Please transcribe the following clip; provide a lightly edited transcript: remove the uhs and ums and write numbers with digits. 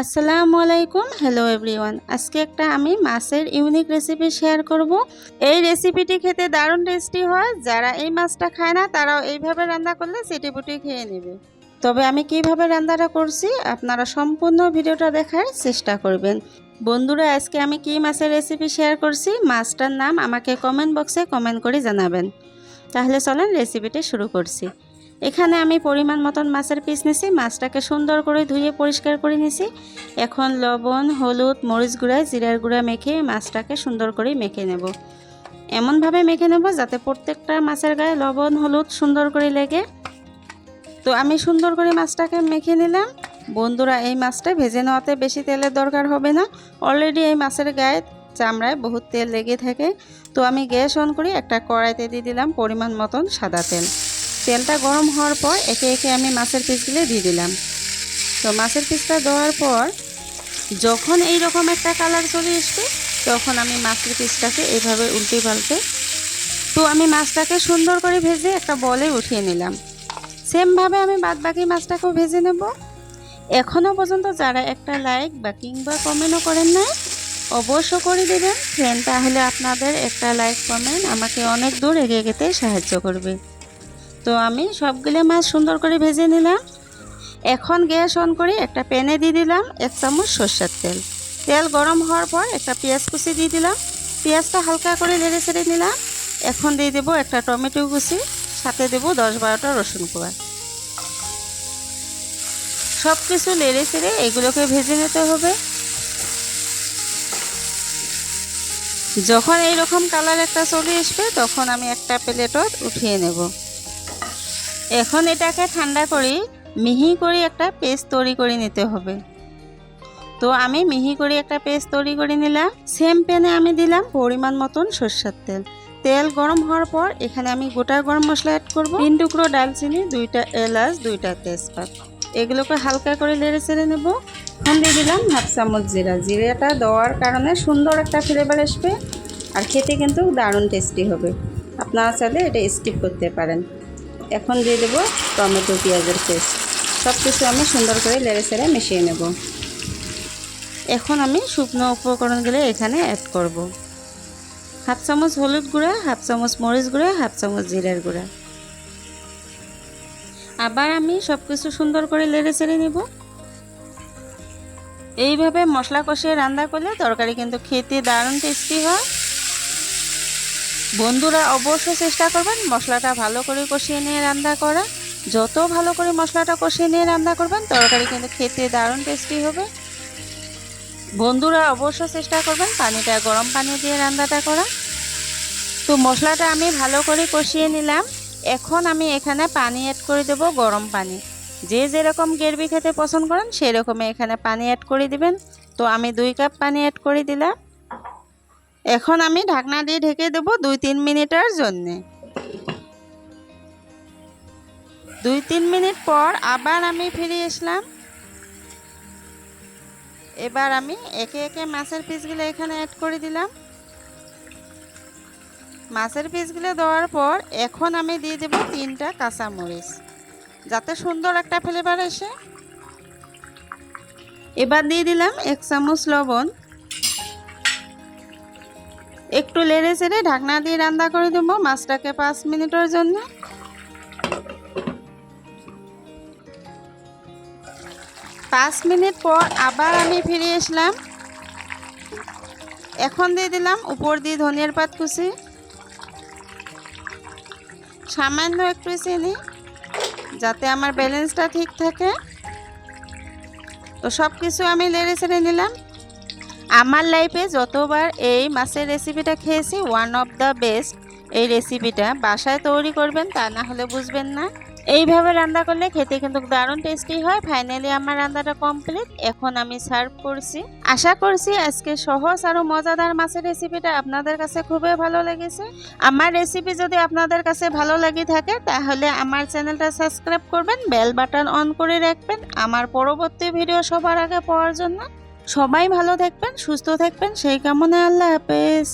আসসালামু আলাইকুম। Hello everyone. আজকে একটা আমি মাছের ইউনিক রেসিপি শেয়ার করব। এই রেসিপিটি খেতে দারুণ টেস্টি হয়। যারা এই মাছটা খায় না তারাও এইভাবে রান্না করলে চিটিপুটি খেয়ে নেবে। তবে আমি কিভাবে রান্নাটা করছি আপনারা সম্পূর্ণ ভিডিওটা দেখার চেষ্টা করবেন। বন্ধুরা, আজকে আমি কি মাছের রেসিপি শেয়ার করছি, মাছটার নাম আমাকে কমেন্ট বক্সে কমেন্ট করে জানাবেন। তাহলে চলেন রেসিপিটি শুরু করছি। এখানে আমি পরিমাণ মতন মাছের পিস নিছি। মাছটাকে সুন্দর করে ধুয়ে পরিষ্কার করে নিছি। এখন লবণ, হলুদ, মরিচ গুঁড়া, জিরার গুঁড়া মেখে মাছটাকে সুন্দর করে মেখে নেব। এমনভাবে মেখে নেব যাতে প্রত্যেকটা মাছের গায়ে লবণ, হলুদ সুন্দর করে লেগে। তো আমি সুন্দর করে মাছটাকে মেখে নিলাম। বন্ধুরা, এই মাছটা ভেজে নেওয়াতে বেশি তেলের দরকার হবে না। অলরেডি এই মাছের গায়ে চামড়ায় বহুত তেল লেগে থাকে। তো আমি গ্যাস অন করে একটা কড়াইতে দিয়ে দিলাম পরিমাণ মতন সাদা তেল। তেলটা গরম হওয়ার পর একে একে আমি মাছের পিসগুলো দিয়ে দিলাম। তো মাছের পিসটা দেওয়ার পর যখন এই রকম একটা কালার চলে আসবে তখন আমি মাছের পিসটাকে এইভাবে উল্টে পাল্টে তো আমি মাছটাকে সুন্দর করে ভেজে একটা বলে উঠিয়ে নিলাম। সেমভাবে আমি বাদবাকি মাছটাকেও ভেজে নেব। এখনও পর্যন্ত যারা একটা লাইক বা কিংবা কমেন্টও করেন না অবশ্য করে দেবেন ফ্রেন্ড, তাহলে আপনাদের একটা লাইক কমেন্ট আমাকে অনেক দূর এগিয়ে যেতে সাহায্য করবে। তো আমি সবগুলো মাছ সুন্দর করে ভেজে নিলাম। এখন গ্যাস অন করে একটা প্যানে দিয়ে দিলাম 1 চামচ সরষের তেল। তেল গরম হওয়ার পর একটা পেঁয়াজ কুচি দিয়ে দিলাম। পেঁয়াজটা হালকা করে নেড়ে চেড়ে নিলাম। এখন দিয়ে দেবো একটা টমেটো কুচি, সাথে দেবো 10-12টা রসুন কোয়া। সব কিছু নেড়ে চেড়ে এগুলোকে ভেজে নিতে হবে। যখন এইরকম কালার একটা চলে আসবে তখন আমি একটা প্লেটত উঠিয়ে নেব। এখন এটাকে ঠান্ডা করে মিহি করে একটা পেস্ট তৈরি করে নিতে হবে। তো আমি মিহি করে একটা পেস্ট তৈরি করে নিলাম। সেম প্যানে আমি দিলাম পরিমাণ মতন সরষের তেল। তেল গরম হওয়ার পর এখানে আমি গোটা গরম মশলা অ্যাড করব। 3 টুকরো ডালচিনি, 2টা এলাচ, 2টা তেজপাত। এগুলোকে হালকা করে নেড়ে চেড়ে নেব। এখন দিয়ে দিলাম 1/2 চামচ জিরা। জিরাটা দেওয়ার কারণে সুন্দর একটা ফ্লেভার আসবে আর খেতে কিন্তু দারুণ টেস্টি হবে। আপনারা চাইলে এটা স্কিপ করতে পারেন। এখন দিয়ে দেবো টমেটো পেঁয়াজের পেস্ট। সব কিছু আমি সুন্দর করে নেড়ে চেড়ে মিশিয়ে নেব। এখন আমি শুকনো উপকরণগুলো এখানে অ্যাড করব। 1/2 চামচ হলুদ গুঁড়া, 1/2 চামচ মরিচ গুঁড়া, 1/2 চামচ জিরার গুঁড়া। আবার আমি সব কিছু সুন্দর করে নেড়ে চেড়ে নেব। এইভাবে মশলা কষিয়ে রান্না করলে তরকারি কিন্তু খেতে দারুণ টেস্টি হয়। বন্ধুরা, অবশ্যই চেষ্টা করবেন মশলাটা ভালো করে কষিয়ে নিয়ে রান্না করা। যত ভালো করে মশলাটা কষিয়ে নিয়ে রান্না করবেন তরকারি কিন্তু খেতে দারুণ টেস্টি হবে। বন্ধুরা, অবশ্যই চেষ্টা করবেন পানিটা গরম পানি দিয়ে রান্নাটা করা। তো মশলাটা আমি ভালো করে কষিয়ে নিলাম। এখন আমি এখানে পানি অ্যাড করে দেব, গরম পানি। যে যেরকম গ্রেভি খেতে পছন্দ করেন সেই রকমই এখানে পানি অ্যাড করে দিবেন। তো আমি 2 কাপ পানি অ্যাড করে দিলাম। এখন আমি ঢাকনা দিয়ে ঢেকে দেব 2-3 মিনিটের জন্য। 2-3 মিনিট পর আবার আমি ফিরে আসলাম। এবার আমি একে একে মাছের পিসগুলো এখানে অ্যাড করে দিলাম। মাছের পিসগুলো দেওয়ার পর এখন আমি দিয়ে দেব 3টা কাঁচামরিচ, যাতে সুন্দর একটা ফ্লেভার আসে। এবার দিয়ে দিলাম 1 চামচ লবণ। একটু নেড়ে চেড়ে ঢাকনা দিয়ে রান্না করে দেবো মাছটাকে 5 মিনিটের জন্য। 5 মিনিট পর আবার আমি ফিরে আসলাম। এখন দিয়ে দিলাম উপর দিয়ে ধনিয়ার পাতা কুচি, সামান্য একটু চিনি, যাতে আমার ব্যালেন্সটা ঠিক থাকে। তো সব কিছু আমি নেড়ে চেড়ে নিলাম। আমার লাইফে যতবার এই মাছের রেসিপিটা খেয়েছি ওয়ান অফ দ্য বেস্ট। এই রেসিপিটা বাসায় তৈরি করবেন, তা না হলে বুঝবেন না। এইভাবে রান্না করলে খেতে কিন্তু দারুণ টেস্টি হয়। ফাইনালি আমার রান্নাটা কমপ্লিট। এখন আমি সার্ভ করছি। আশা করছি আজকে সহজ আর মজাদার মাছের রেসিপিটা আপনাদের কাছে খুবই ভালো লেগেছে। আমার রেসিপি যদি আপনাদের কাছে ভালো লেগে থাকে তাহলে আমার চ্যানেলটা সাবস্ক্রাইব করবেন, বেল বাটন অন করে রাখবেন আমার পরবর্তী ভিডিও সবার আগে পাওয়ার জন্য। সবাই ভালো থাকবেন, সুস্থ থাকবেন, সেই কামনায় আল্লাহ হাফেজ।